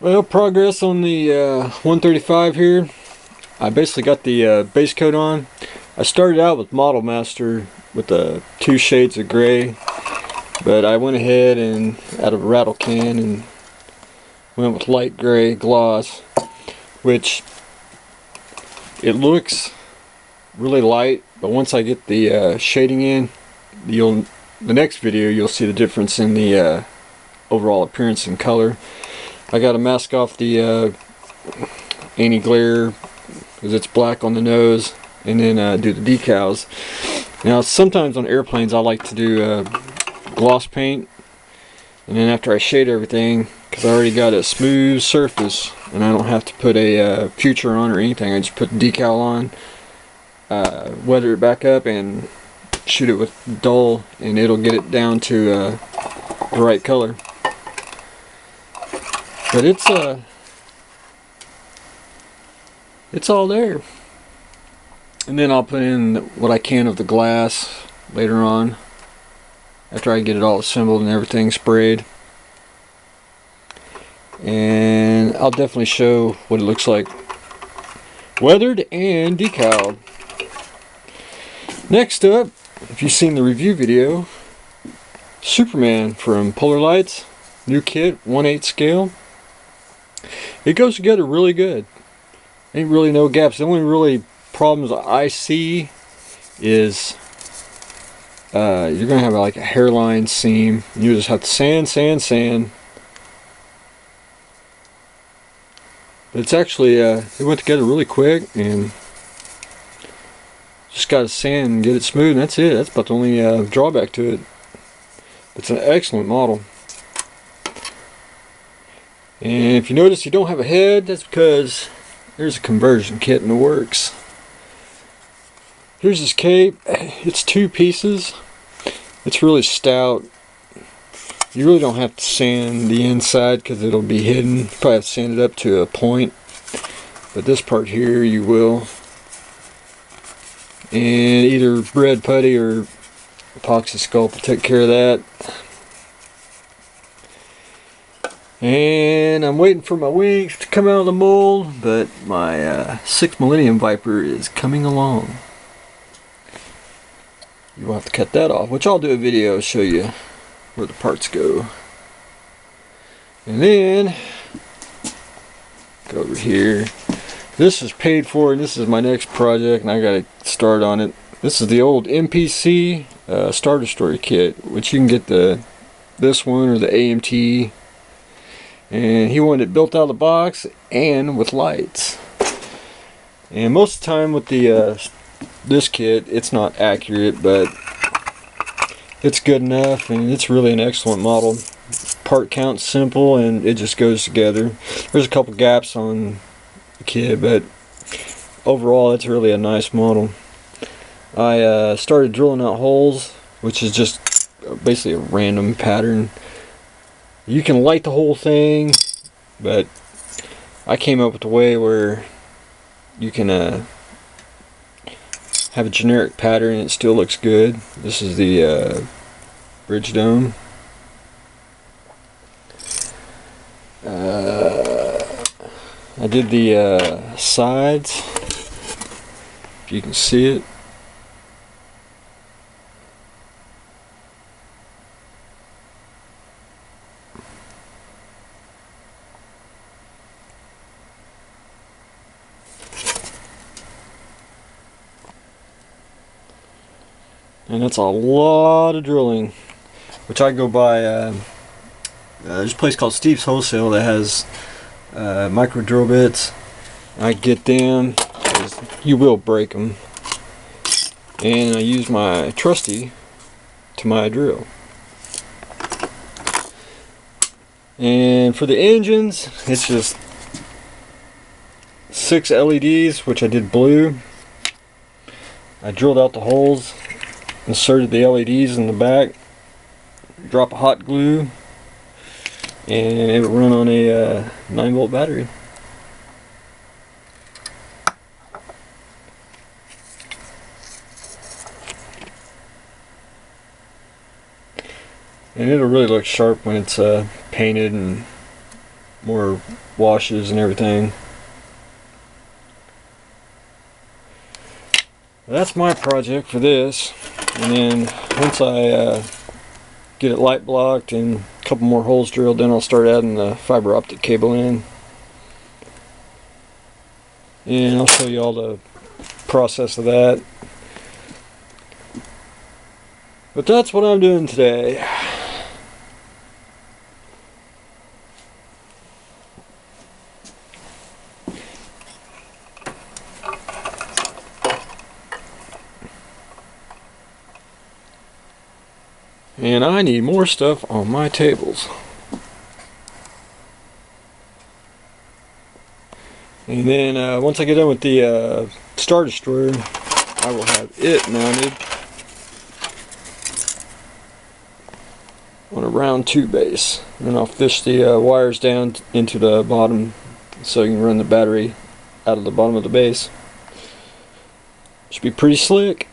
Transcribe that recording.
Well, progress on the 135 here. I basically got the base coat on. I started out with Model Master with the 2 shades of gray, but I went ahead and out of a rattle can and went with light gray gloss, which it looks really light, but once I get the shading in, the next video you'll see the difference in the overall appearance and color. I got to mask off the anti-glare because it's black on the nose, and then do the decals. Now sometimes on airplanes I like to do gloss paint, and then after I shade everything, because I already got a smooth surface and I don't have to put a future on or anything, I just put the decal on, weather it back up and shoot it with dull, and it'll get it down to the right color. But it's all there. And then I'll put in what I can of the glass later on, after I get it all assembled and everything sprayed. And I'll definitely show what it looks like weathered and decaled. Next up, if you've seen the review video, Superman from Polar Lights, new kit, 1/8 scale. It goes together really good. Ain't really no gaps. The only really problems I see is you're gonna have like a hairline seam. You just have to sand. But it's actually it went together really quick, and just gotta sand and get it smooth, and that's it. That's about the only drawback to it. It's an excellent model. And if you notice you don't have a head, that's because there's a conversion kit in the works. Here's this cape. It's 2 pieces. It's really stout. You really don't have to sand the inside because it'll be hidden. You probably have to sand it up to a point. But this part here you will. And either red putty or epoxy sculpt will take care of that. And I'm waiting for my wings to come out of the mold, but my 6 Millennium Viper is coming along. You will have to cut that off, which I'll do a video show you where the parts go. And then go over here. This is paid for, and this is my next project, and I got to start on it. This is the old MPC Star Destroyer kit, which you can get this one or the AMT. And he wanted it built out of the box and with lights. And most of the time with the this kit, it's not accurate, but it's good enough, and it's really an excellent model. Part count's simple, and it just goes together. There's a couple gaps on the kit, but overall it's really a nice model. I started drilling out holes, which is just basically a random pattern. You can light the whole thing, but I came up with a way where you can have a generic pattern and it still looks good. This is the bridge dome. I did the sides, if you can see it. And that's a lot of drilling, which I go by, there's a place called Steve's Wholesale that has micro drill bits. I get them, 'cause you will break them, and I use my trusty to my drill. And for the engines, it's just 6 LEDs, which I did blue. I drilled out the holes, inserted the LEDs in the back, drop a hot glue, and it would run on a 9-volt battery. And it'll really look sharp when it's painted and more washes and everything. That's my project for this. And then once I get it light blocked and a couple more holes drilled, then I'll start adding the fiber optic cable in. And I'll show you all the process of that. But that's what I'm doing today. And I need more stuff on my tables. And then once I get done with the Star Destroyer, I will have it mounted on a round 2 base. And then I'll fish the wires down into the bottom so you can run the battery out of the bottom of the base. Should be pretty slick.